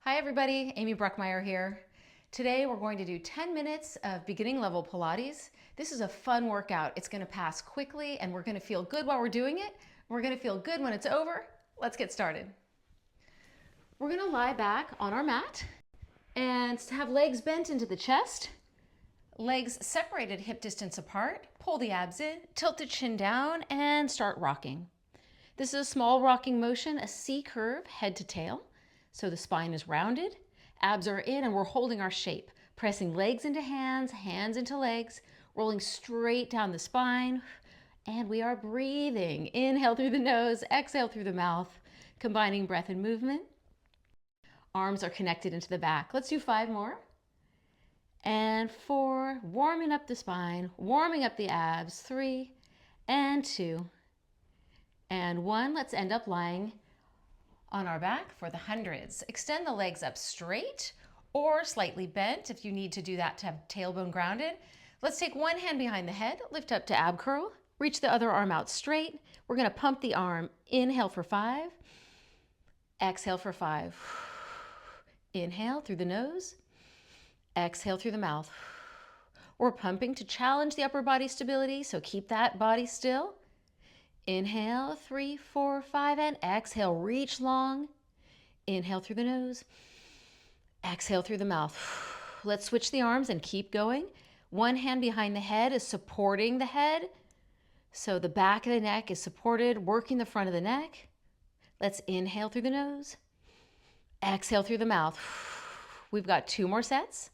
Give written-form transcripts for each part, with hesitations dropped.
Hi everybody, Amy Bruckmeyer here. Today we're going to do 10 minutes of beginning level Pilates. This is a fun workout. It's going to pass quickly and we're going to feel good while we're doing it. We're going to feel good when it's over. Let's get started. We're going to lie back on our mat and have legs bent into the chest, legs separated hip distance apart. Pull the abs in, tilt the chin down and start rocking. This is a small rocking motion, a C curve, head to tail. So the spine is rounded, abs are in, and we're holding our shape, pressing legs into hands, hands into legs, rolling straight down the spine, and we are breathing. Inhale through the nose, exhale through the mouth, combining breath and movement. Arms are connected into the back. Let's do 5 more. And 4, warming up the spine, warming up the abs. 3 and 2 and 1. Let's end up lying on our back for the hundreds. Extend the legs up straight or slightly bent if you need to do that to have tailbone grounded. Let's take one hand behind the head, lift up to ab curl, reach the other arm out straight. We're going to pump the arm. Inhale for 5, exhale for 5. Inhale through the nose, exhale through the mouth. We're pumping to challenge the upper body stability, so keep that body still. Inhale, 3, 4, 5, and exhale, reach long. Inhale through the nose, exhale through the mouth. Let's switch the arms and keep going. One hand behind the head is supporting the head. So the back of the neck is supported, working the front of the neck. Let's inhale through the nose, exhale through the mouth. We've got 2 more sets.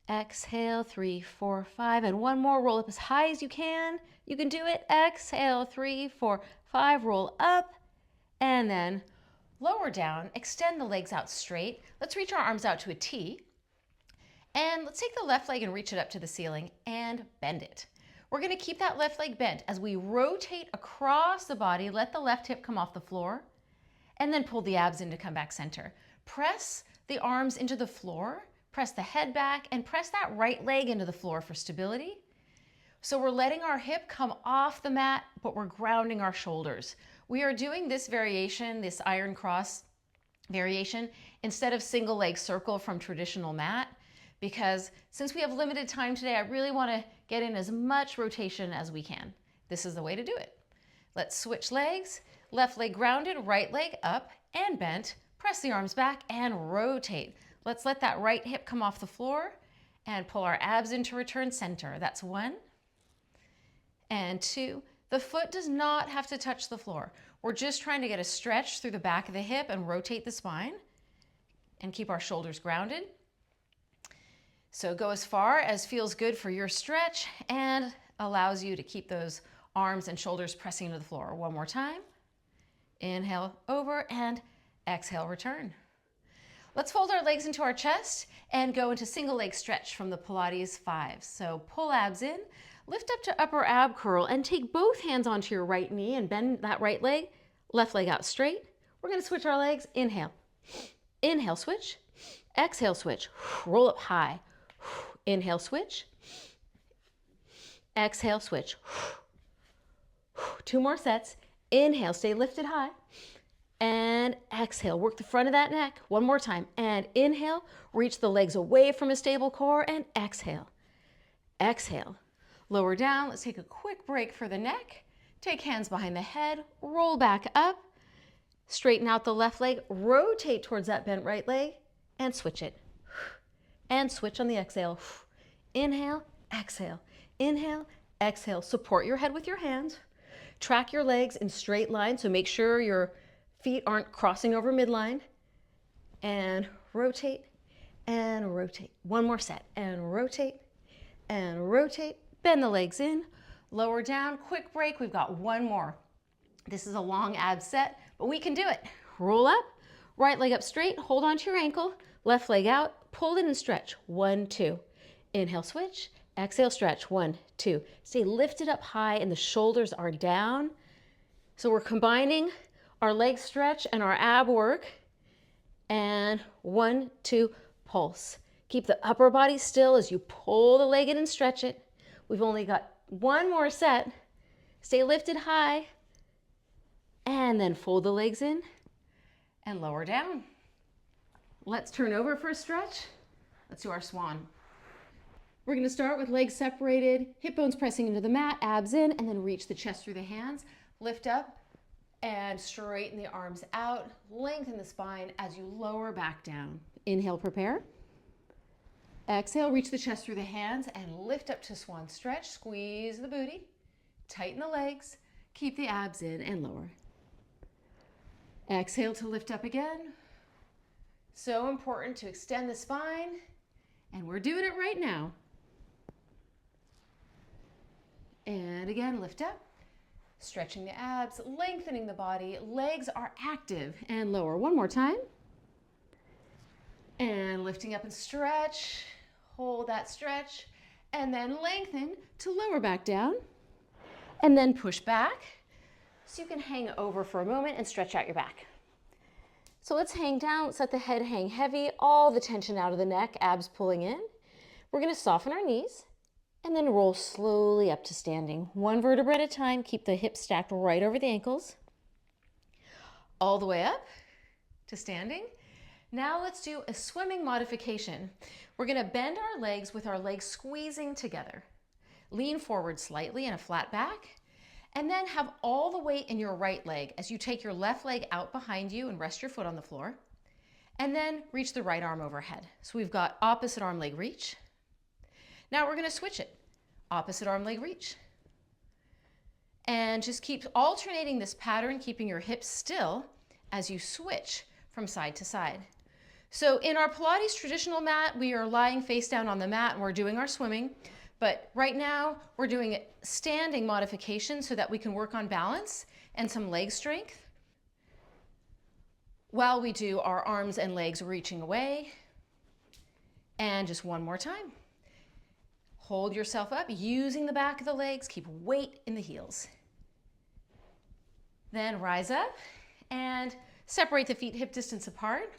Exhale, 3, 4, 5, and 1 more. Roll up as high as you can. You can do it. Exhale, 3, 4, 5, roll up, and then lower down. Extend the legs out straight. Let's reach our arms out to a T, and let's take the left leg and reach it up to the ceiling and bend it. We're going to keep that left leg bent as we rotate across the body. Let the left hip come off the floor, and then pull the abs in to come back center. Press the arms into the floor. Press the head back and press that right leg into the floor for stability. So we're letting our hip come off the mat, but we're grounding our shoulders. We are doing this variation, this iron cross variation, instead of single leg circle from traditional mat, because since we have limited time today, I really want to get in as much rotation as we can. This is the way to do it. Let's switch legs. Left leg grounded, right leg up and bent. Press the arms back and rotate. Let's let that right hip come off the floor and pull our abs into return center. That's 1 and 2. The foot does not have to touch the floor. We're just trying to get a stretch through the back of the hip and rotate the spine and keep our shoulders grounded. So go as far as feels good for your stretch and allows you to keep those arms and shoulders pressing into the floor. 1 more time. Inhale over and exhale, return. Let's fold our legs into our chest and go into single leg stretch from the Pilates 5. So pull abs in, lift up to upper ab curl, and take both hands onto your right knee and bend that right leg, left leg out straight. We're going to switch our legs. Inhale. Inhale, switch. Exhale, switch. Roll up high. Inhale, switch. Exhale, switch. 2 more sets. Inhale, stay lifted high. And exhale, work the front of that neck. 1 more time. And inhale, reach the legs away from a stable core and exhale. Exhale. Lower down. Let's take a quick break for the neck. Take hands behind the head, roll back up, straighten out the left leg, rotate towards that bent right leg, and switch it. And switch on the exhale. Inhale, exhale. Inhale, exhale. Support your head with your hands. Track your legs in straight line, so make sure your feet aren't crossing over midline. And rotate and rotate. 1 more set. And rotate and rotate. Bend the legs in. Lower down. Quick break. We've got 1 more. This is a long ab set, but we can do it. Roll up. Right leg up straight. Hold onto your ankle. Left leg out. Pull it and stretch. 1, 2. Inhale, switch. Exhale, stretch. 1, 2. Stay lifted up high and the shoulders are down. So we're combining our leg stretch and our ab work. And 1, 2, pulse. Keep the upper body still as you pull the leg in and stretch it. We've only got 1 more set. Stay lifted high. And then fold the legs in and lower down. Let's turn over for a stretch. Let's do our swan. We're going to start with legs separated, hip bones pressing into the mat, abs in, and then reach the chest through the hands. Lift up and straighten the arms out. Lengthen the spine as you lower back down. Inhale, prepare. Exhale, reach the chest through the hands and lift up to swan stretch. Squeeze the booty, tighten the legs, keep the abs in and lower. Exhale to lift up again. So important to extend the spine, and we're doing it right now. And again, lift up, stretching the abs, lengthening the body. Legs are active and lower. One more time. And lifting up and stretch. Hold that stretch, and then lengthen to lower back down, and then push back so you can hang over for a moment and stretch out your back. So let's hang down. Let's let the head hang heavy, all the tension out of the neck, abs pulling in. We're going to soften our knees and then roll slowly up to standing. One vertebra at a time. Keep the hips stacked right over the ankles. All the way up to standing. Now let's do a swimming modification. We're going to bend our legs with our legs squeezing together. Lean forward slightly in a flat back, and then have all the weight in your right leg as you take your left leg out behind you and rest your foot on the floor, and then reach the right arm overhead. So we've got opposite arm leg reach. Now we're going to switch it. Opposite arm leg reach. And just keep alternating this pattern, keeping your hips still as you switch from side to side. So in our Pilates traditional mat, we are lying face down on the mat and we're doing our swimming. But right now we're doing a standing modification so that we can work on balance and some leg strength while we do our arms and legs reaching away. And just one more time. Hold yourself up using the back of the legs. Keep weight in the heels. Then rise up and separate the feet hip distance apart.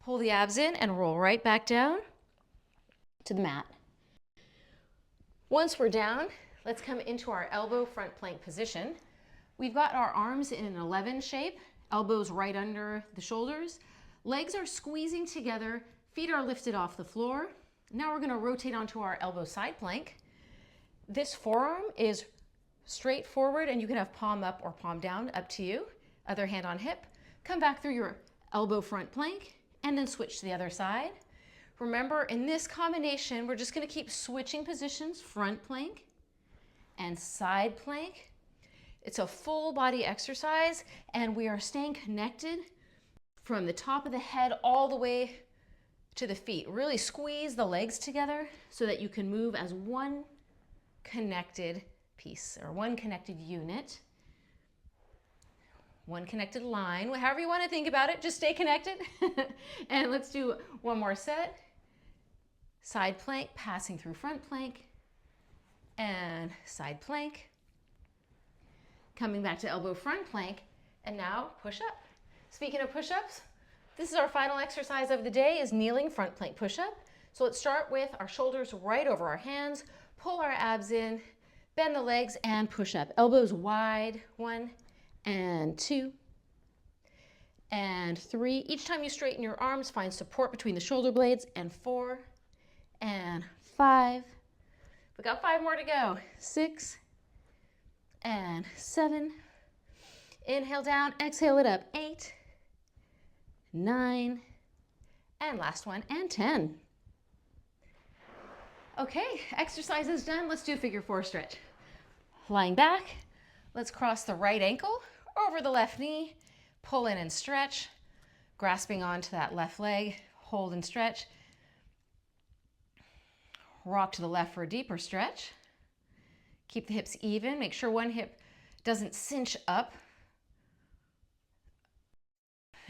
Pull the abs in and roll right back down to the mat. Once we're down, let's come into our elbow front plank position. We've got our arms in an 11 shape, elbows right under the shoulders. Legs are squeezing together, feet are lifted off the floor. Now we're going to rotate onto our elbow side plank. This forearm is straight forward, and you can have palm up or palm down, up to you. Other hand on hip. Come back through your elbow front plank and then switch to the other side. Remember, in this combination, we're just going to keep switching positions, front plank and side plank. It's a full body exercise, and we are staying connected from the top of the head all the way to the feet. Really squeeze the legs together so that you can move as one connected piece or one connected unit. One connected line, however you want to think about it, just stay connected. And let's do one more set. Side plank, passing through front plank, and side plank. Coming back to elbow front plank, and now push up. Speaking of push-ups, this is our final exercise of the day, is kneeling front plank push-up. So let's start with our shoulders right over our hands, pull our abs in, bend the legs, and push up. Elbows wide, 1 and 2 and 3. Each time you straighten your arms, find support between the shoulder blades, and 4 and 5. We got 5 more to go. 6 and 7. Inhale down, exhale it up. 8, 9, and last one, and 10. Okay, exercise is done. Let's do a figure 4 stretch. Lying back, let's cross the right ankle over the left knee, pull in and stretch, grasping onto that left leg, hold and stretch. Rock to the left for a deeper stretch. Keep the hips even. Make sure one hip doesn't cinch up.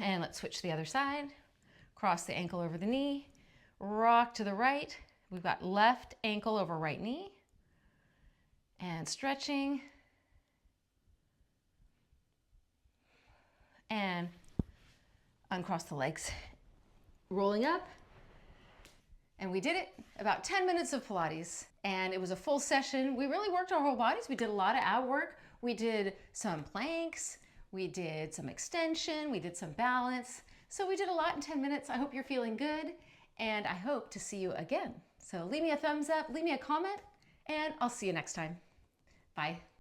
And let's switch to the other side. Cross the ankle over the knee. Rock to the right. We've got left ankle over right knee. And stretching. And uncross the legs. Rolling up. And we did it. About 10 minutes of Pilates. And it was a full session. We really worked our whole bodies. We did a lot of ab work. We did some planks. We did some extension. We did some balance. So we did a lot in 10 minutes. I hope you're feeling good, and I hope to see you again. So leave me a thumbs up, leave me a comment, and I'll see you next time. Bye.